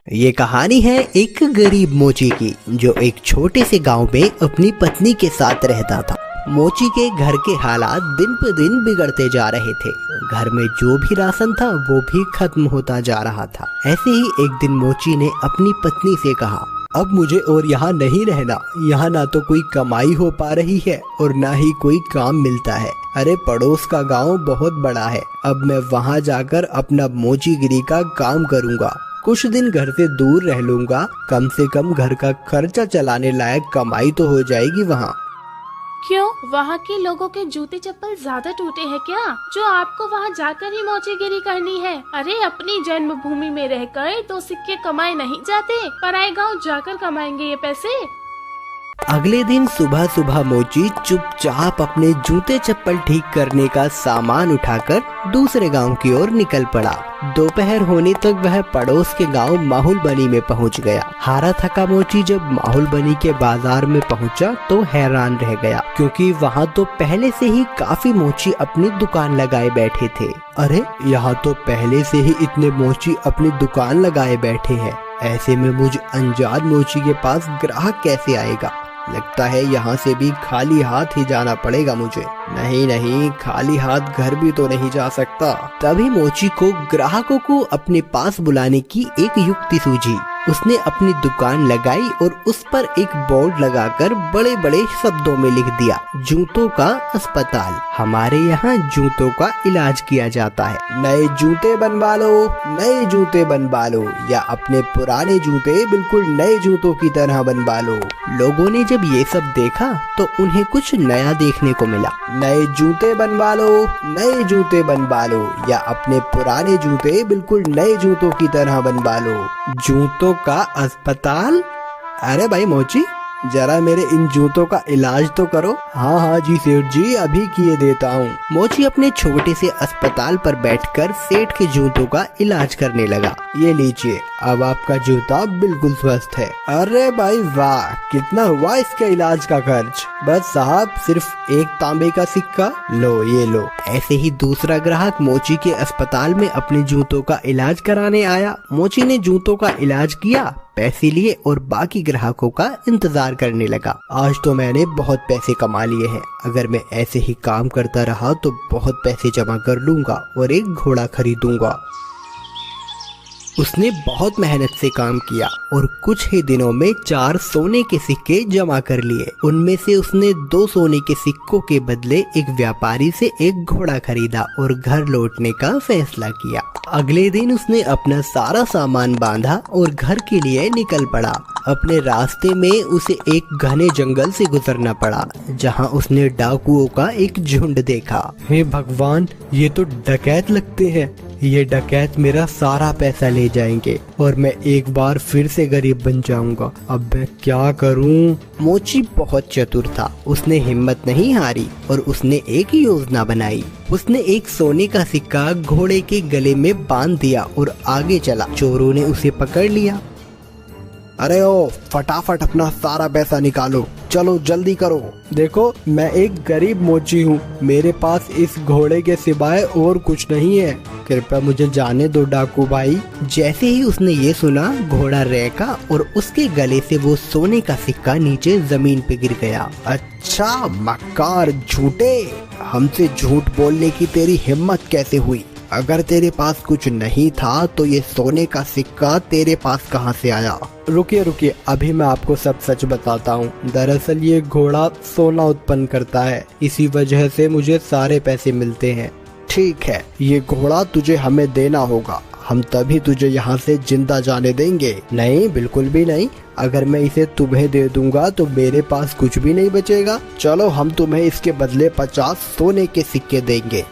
ये कहानी है एक गरीब मोची की जो एक छोटे से गांव में अपनी पत्नी के साथ रहता था। मोची के घर के हालात दिन पर दिन बिगड़ते जा रहे थे। घर में जो भी राशन था वो भी खत्म होता जा रहा था। ऐसे ही एक दिन मोची ने अपनी पत्नी से कहा, अब मुझे और यहाँ नहीं रहना। यहाँ ना तो कोई कमाई हो पा रही है और ना ही कोई काम मिलता है। अरे पड़ोस का गांव बहुत बड़ा है, अब मैं वहाँ जाकर अपना मोचीगिरी का काम करूँगा। कुछ दिन घर से दूर रह लूँगा, कम से कम घर का खर्चा चलाने लायक कमाई तो हो जाएगी वहाँ। क्यों, वहाँ के लोगों के जूते चप्पल ज्यादा टूटे हैं क्या, जो आपको वहाँ जाकर ही मोचीगिरी करनी है? अरे अपनी जन्मभूमि में रहकर तो सिक्के कमाए नहीं जाते, पराए गांव जाकर कमाएंगे ये पैसे। अगले दिन सुबह सुबह मोची चुपचाप अपने जूते चप्पल ठीक करने का सामान उठाकर दूसरे गांव की ओर निकल पड़ा। दोपहर होने तक वह पड़ोस के गांव माहुलबनी में पहुंच गया। हारा थका मोची जब माहुलबनी के बाजार में पहुंचा तो हैरान रह गया, क्योंकि वहां तो पहले से ही काफी मोची अपनी दुकान लगाए बैठे थे। अरे यहाँ तो पहले से ही इतने मोची अपनी दुकान लगाए बैठे हैं। ऐसे में मुझ अनजान मोची के पास ग्राहक कैसे आएगा? लगता है यहाँ से भी खाली हाथ ही जाना पड़ेगा मुझे। नहीं, खाली हाथ घर भी तो नहीं जा सकता। तभी मोची को ग्राहकों को अपने पास बुलाने की एक युक्ति सूझी। उसने अपनी दुकान लगाई और उस पर एक बोर्ड लगाकर बड़े बड़े शब्दों में लिख दिया, जूतों का अस्पताल। हमारे यहाँ जूतों का इलाज किया जाता है। नए जूते बनवा लो, नए जूते बनवा लो, या अपने पुराने जूते बिल्कुल नए जूतों की तरह बनवा लो। लोगों ने जब ये सब देखा तो उन्हें कुछ नया देखने को मिला। नए जूते बनवा लो, नए जूते बनवा लो, या अपने पुराने जूते बिल्कुल नए जूतों की तरह बनवा लो। जूतों का अस्पताल? अरे भाई मोची, जरा मेरे इन जूतों का इलाज तो करो। हाँ जी सेठ जी, अभी किए देता हूँ। मोची अपने छोटे से अस्पताल पर बैठकर सेठ के जूतों का इलाज करने लगा। ये लीजिए, अब आपका जूता बिल्कुल स्वस्थ है। अरे भाई वाह, कितना हुआ इसके इलाज का खर्च? बस साहब, सिर्फ एक तांबे का सिक्का। लो ये लो। ऐसे ही दूसरा ग्राहक मोची के अस्पताल में अपने जूतों का इलाज कराने आया। मोची ने जूतों का इलाज किया, पैसे लिए और बाकी ग्राहकों का इंतजार करने लगा। आज तो मैंने बहुत पैसे कमा लिए हैं। अगर मैं ऐसे ही काम करता रहा तो बहुत पैसे जमा कर लूंगा और एक घोड़ा खरीदूंगा। उसने बहुत मेहनत से काम किया और कुछ ही दिनों में 4 सोने के सिक्के जमा कर लिए। उनमें से उसने 2 सोने के सिक्कों के बदले एक व्यापारी से एक घोड़ा खरीदा और घर लौटने का फैसला किया। अगले दिन उसने अपना सारा सामान बांधा और घर के लिए निकल पड़ा। अपने रास्ते में उसे एक घने जंगल से गुजरना पड़ा, जहां उसने डाकुओं का एक झुंड देखा। हे भगवान, ये तो डकैत लगते हैं। ये डकैत मेरा सारा पैसा ले जाएंगे और मैं एक बार फिर से गरीब बन जाऊंगा। अब मैं क्या करूं? मोची बहुत चतुर था। उसने हिम्मत नहीं हारी और उसने एक योजना बनाई। उसने एक सोने का सिक्का घोड़े के गले में बांध दिया और आगे चला। चोरों ने उसे पकड़ लिया। अरे ओ, फटाफट अपना सारा पैसा निकालो, चलो जल्दी करो। देखो, मैं एक गरीब मोची हूँ, मेरे पास इस घोड़े के सिवाय और कुछ नहीं है। कृपया मुझे जाने दो डाकू भाई। जैसे ही उसने ये सुना, घोड़ा रेका और उसके गले से वो सोने का सिक्का नीचे जमीन पे गिर गया। अच्छा मक्कार झूठे, हमसे झूठ बोलने की तेरी हिम्मत कैसे हुई? अगर तेरे पास कुछ नहीं था तो ये सोने का सिक्का तेरे पास कहाँ से आया? रुकिए, अभी मैं आपको सब सच बताता हूँ। दरअसल ये घोड़ा सोना उत्पन्न करता है, इसी वजह से मुझे सारे पैसे मिलते हैं। ठीक है, ये घोड़ा तुझे हमें देना होगा, हम तभी तुझे यहाँ से जिंदा जाने देंगे। नहीं, बिल्कुल भी नहीं। अगर मैं इसे तुम्हें दे दूंगा तो मेरे पास कुछ भी नहीं बचेगा। चलो, हम तुम्हें इसके बदले 50 सोने के सिक्के देंगे।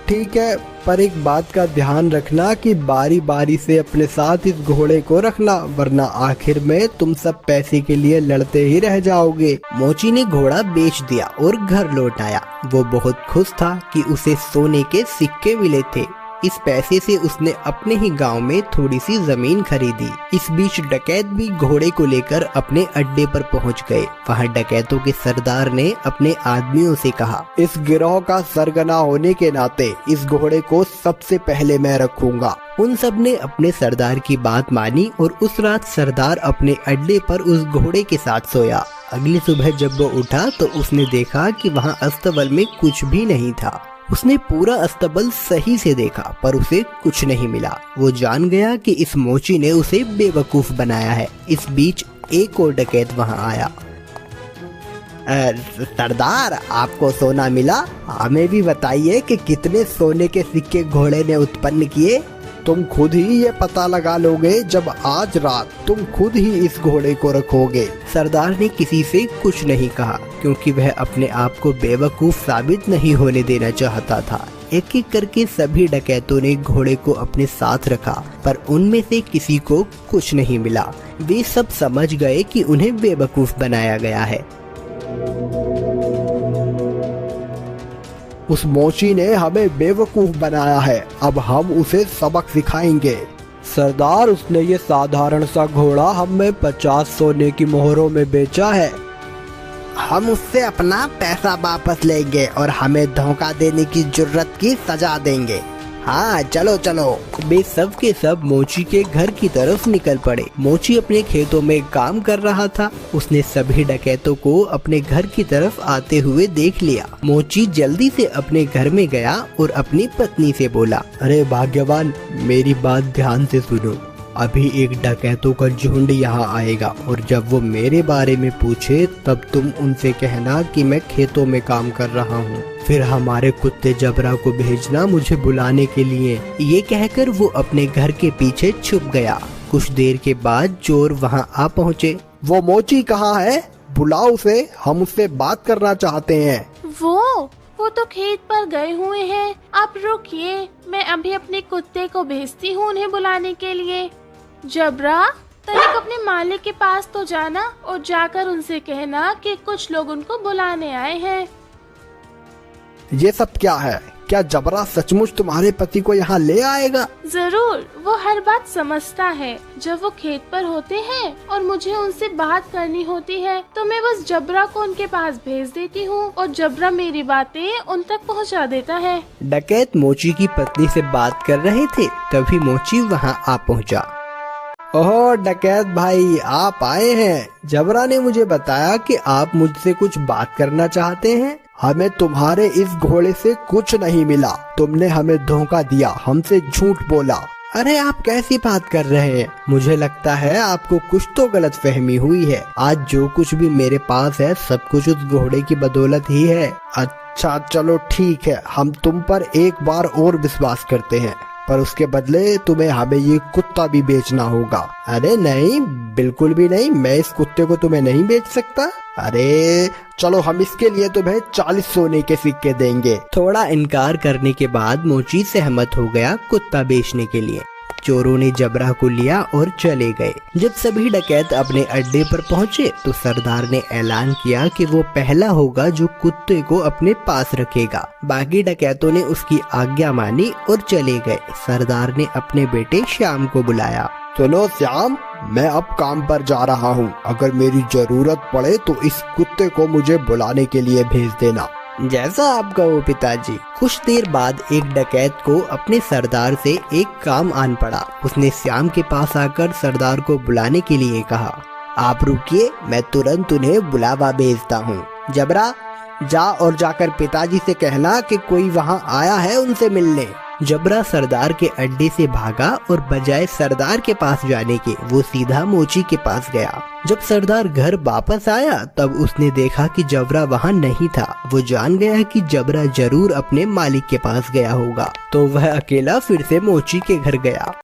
ठीक है, पर एक बात का ध्यान रखना कि बारी बारी से अपने साथ इस घोड़े को रखना, वरना आखिर में तुम सब पैसे के लिए लड़ते ही रह जाओगे। मोची ने घोड़ा बेच दिया और घर लौट आया। वो बहुत खुश था कि उसे सोने के सिक्के मिले थे। इस पैसे से उसने अपने ही गांव में थोड़ी सी जमीन खरीदी। इस बीच डकैत भी घोड़े को लेकर अपने अड्डे पर पहुंच गए। वहां डकैतों के सरदार ने अपने आदमियों से कहा, इस गिरोह का सरगना होने के नाते इस घोड़े को सबसे पहले मैं रखूंगा। उन सब ने अपने सरदार की बात मानी और उस रात सरदार अपने अड्डे पर उस घोड़े के साथ सोया। अगली सुबह जब वो उठा तो उसने देखा कि वहाँ अस्तबल में कुछ भी नहीं था। उसने पूरा अस्तबल सही से देखा पर उसे कुछ नहीं मिला। वो जान गया कि इस मोची ने उसे बेवकूफ बनाया है। इस बीच एक और डकैत वहाँ आया। सरदार, आपको सोना मिला? हमें भी बताइए कि कितने सोने के सिक्के घोड़े ने उत्पन्न किए। तुम खुद ही ये पता लगा लोगे जब आज रात तुम खुद ही इस घोड़े को रखोगे। सरदार ने किसी से कुछ नहीं कहा क्योंकि वह अपने आप को बेवकूफ साबित नहीं होने देना चाहता था। एक एक करके सभी डकैतों ने घोड़े को अपने साथ रखा पर उनमें से किसी को कुछ नहीं मिला। वे सब समझ गए कि उन्हें बेवकूफ बनाया गया है। उस मोची ने हमें बेवकूफ बनाया है, अब हम उसे सबक सिखाएंगे। सरदार, उसने ये साधारण सा घोड़ा हमें 50 सोने की मोहरों में बेचा है। हम उससे अपना पैसा वापस लेंगे और हमें धोखा देने की जुर्रत की सजा देंगे। हाँ चलो चलो। वे सब के सब मोची के घर की तरफ निकल पड़े। मोची अपने खेतों में काम कर रहा था। उसने सभी डकैतों को अपने घर की तरफ आते हुए देख लिया। मोची जल्दी से अपने घर में गया और अपनी पत्नी से बोला, अरे भाग्यवान, मेरी बात ध्यान से सुनो। अभी एक डकैतों का झुंड यहाँ आएगा और जब वो मेरे बारे में पूछे तब तुम उनसे कहना कि मैं खेतों में काम कर रहा हूँ। फिर हमारे कुत्ते जबरा को भेजना मुझे बुलाने के लिए। ये कहकर वो अपने घर के पीछे छुप गया। कुछ देर के बाद चोर वहाँ आ पहुँचे। वो मोची कहाँ है? बुलाओ उसे, हम उससे बात करना चाहते हैं। वो तो खेत पर गए हुए हैं। आप रुकिए, मैं अभी अपने कुत्ते को भेजती हूँ उन्हें बुलाने के लिए। जबरा, तनिक अपने मालिक के पास तो जाना और जाकर उनसे कहना कि कुछ लोग उनको बुलाने आए हैं। ये सब क्या है? क्या जबरा सचमुच तुम्हारे पति को यहाँ ले आएगा? जरूर, वो हर बात समझता है। जब वो खेत पर होते हैं और मुझे उनसे बात करनी होती है तो मैं बस जबरा को उनके पास भेज देती हूँ और जबरा मेरी बातें उन तक पहुँचा देता है। डकैत मोची की पत्नी से बात कर रहे थे तभी मोची वहाँ आ पहुँचा। ओह डकैत भाई, आप आए हैं। जबरा ने मुझे बताया कि आप मुझसे कुछ बात करना चाहते हैं। हमें तुम्हारे इस घोड़े से कुछ नहीं मिला। तुमने हमें धोखा दिया, हमसे झूठ बोला। अरे आप कैसी बात कर रहे हैं? मुझे लगता है आपको कुछ तो गलतफहमी हुई है। आज जो कुछ भी मेरे पास है सब कुछ उस घोड़े की बदौलत ही है। अच्छा चलो ठीक है, हम तुम पर एक बार और विश्वास करते हैं, पर उसके बदले तुम्हें हमें ये कुत्ता भी बेचना होगा। अरे नहीं, बिल्कुल भी नहीं, मैं इस कुत्ते को तुम्हें नहीं बेच सकता। अरे चलो, हम इसके लिए तुम्हें 40 सोने के सिक्के देंगे। थोड़ा इनकार करने के बाद मोची सहमत हो गया कुत्ता बेचने के लिए। चोरों ने जबरा को लिया और चले गए। जब सभी डकैत अपने अड्डे पर पहुंचे तो सरदार ने ऐलान किया कि वो पहला होगा जो कुत्ते को अपने पास रखेगा। बाकी डकैतों ने उसकी आज्ञा मानी और चले गए। सरदार ने अपने बेटे श्याम को बुलाया। सुनो श्याम, मैं अब काम पर जा रहा हूँ। अगर मेरी जरूरत पड़े तो इस कुत्ते को मुझे बुलाने के लिए भेज देना। जैसा आप कहो पिताजी। कुछ देर बाद एक डकैत को अपने सरदार से एक काम आन पड़ा। उसने श्याम के पास आकर सरदार को बुलाने के लिए कहा, आप रुकिए, मैं तुरंत उन्हें बुलावा भेजता हूँ। जबरा, जा और जाकर पिताजी से कहना कि कोई वहाँ आया है उनसे मिलने। जबरा सरदार के अड्डे से भागा और बजाय सरदार के पास जाने के वो सीधा मोची के पास गया। जब सरदार घर वापस आया तब उसने देखा कि जबरा वहाँ नहीं था। वो जान गया कि जबरा जरूर अपने मालिक के पास गया होगा, तो वह अकेला फिर से मोची के घर गया।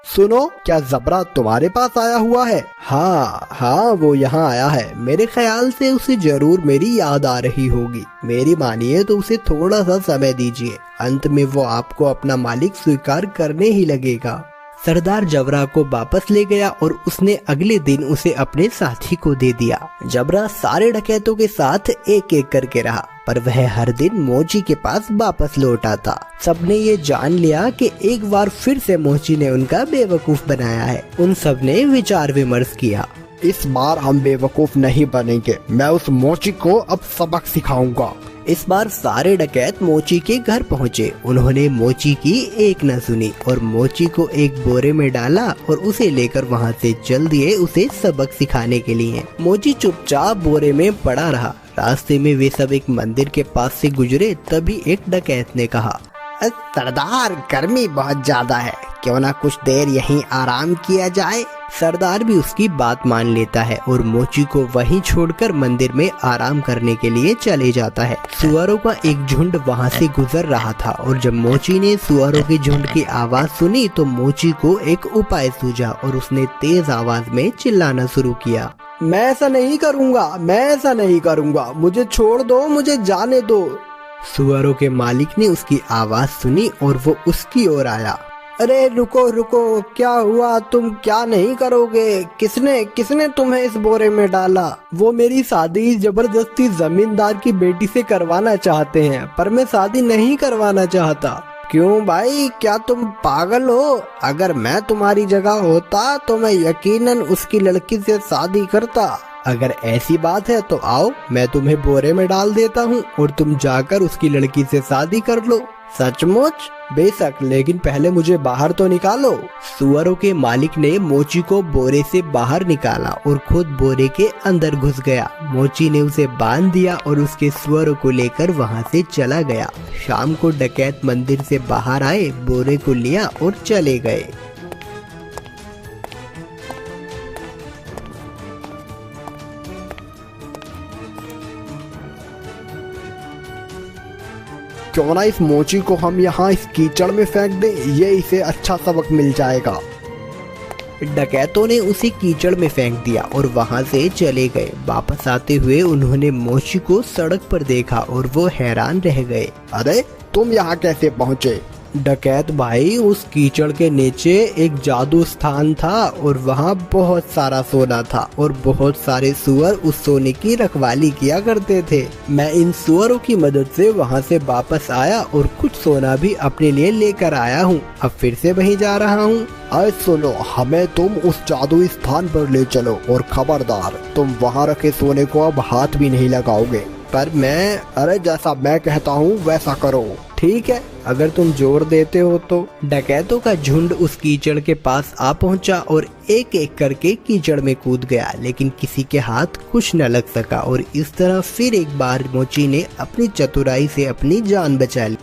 सुनो, क्या जबरा तुम्हारे पास आया हुआ है? हाँ, वो यहाँ आया है। मेरे ख्याल से उसे जरूर मेरी याद आ रही होगी। मेरी मानिए तो उसे थोड़ा सा समय दीजिए, अंत में वो आपको अपना मालिक स्वीकार करने ही लगेगा। सरदार जबरा को वापस ले गया और उसने अगले दिन उसे अपने साथी को दे दिया। जबरा सारे डकैतों के साथ एक एक करके रहा, पर वह हर दिन मोची के पास वापस लौट आता। सबने ये जान लिया कि एक बार फिर से मोची ने उनका बेवकूफ बनाया है। उन सब ने विचार विमर्श किया। इस बार हम बेवकूफ नहीं बनेंगे, मैं उस मोची को अब सबक सिखाऊंगा। इस बार सारे डकैत मोची के घर पहुँचे। उन्होंने मोची की एक न सुनी और मोची को एक बोरे में डाला और उसे लेकर वहाँ से चल दिए उसे सबक सिखाने के लिए। मोची चुपचाप बोरे में पड़ा रहा। रास्ते में वे सब एक मंदिर के पास से गुजरे, तभी एक डकैत ने कहा, सरदार, गर्मी बहुत ज्यादा है, क्यों ना कुछ देर यहीं आराम किया जाए। सरदार भी उसकी बात मान लेता है और मोची को वहीं छोड़कर मंदिर में आराम करने के लिए चले जाता है। सुअरों का एक झुंड वहां से गुजर रहा था और जब मोची ने सुअरों के झुंड की आवाज सुनी तो मोची को एक उपाय सूझा और उसने तेज आवाज में चिल्लाना शुरू किया, मैं ऐसा नहीं करूँगा, मैं ऐसा नहीं करूँगा, मुझे छोड़ दो, मुझे जाने दो। सुअरों के मालिक ने उसकी आवाज सुनी और वो उसकी ओर आया। अरे रुको रुको, क्या हुआ, तुम क्या नहीं करोगे? किसने तुम्हें इस बोरे में डाला? वो मेरी शादी जबरदस्ती जमींदार की बेटी से करवाना चाहते हैं, पर मैं शादी नहीं करवाना चाहता। क्यों भाई, क्या तुम पागल हो? अगर मैं तुम्हारी जगह होता तो मैं यकीनन उसकी लड़की से शादी करता। अगर ऐसी बात है तो आओ, मैं तुम्हें बोरे में डाल देता हूँ और तुम जाकर उसकी लड़की से शादी कर लो। सचमुच? बेशक, लेकिन पहले मुझे बाहर तो निकालो। सुअरों के मालिक ने मोची को बोरे से बाहर निकाला और खुद बोरे के अंदर घुस गया। मोची ने उसे बांध दिया और उसके सुअरों को लेकर वहां से चला गया। शाम को डकैत मंदिर से बाहर आए, बोरे को लिया और चले गए। क्यों ना इस मोची को हम यहाँ इस कीचड़ में फेंक दें, ये इसे अच्छा सबक मिल जाएगा। डकैतों ने उसे कीचड़ में फेंक दिया और वहां से चले गए। वापस आते हुए उन्होंने मोची को सड़क पर देखा और वो हैरान रह गए। अरे तुम यहाँ कैसे पहुँचे? डकैत भाई, उस कीचड़ के नीचे एक जादू स्थान था और वहाँ बहुत सारा सोना था और बहुत सारे सुअर उस सोने की रखवाली किया करते थे। मैं इन सुअरों की मदद से वहाँ से वापस आया और कुछ सोना भी अपने लिए लेकर आया हूँ। अब फिर से वहीं जा रहा हूँ। अरे सुनो, हमें तुम उस जादुई स्थान पर ले चलो और खबरदार, तुम वहाँ रखे सोने को अब हाथ भी नहीं लगाओगे। पर मैं, अरे जैसा मैं कहता हूँ वैसा करो। ठीक है, अगर तुम जोर देते हो तो। डकैतों का झुंड उस कीचड़ के पास आ पहुंचा और एक एक करके कीचड़ में कूद गया, लेकिन किसी के हाथ कुछ न लग सका और इस तरह फिर एक बार मोची ने अपनी चतुराई से अपनी जान बचा ली।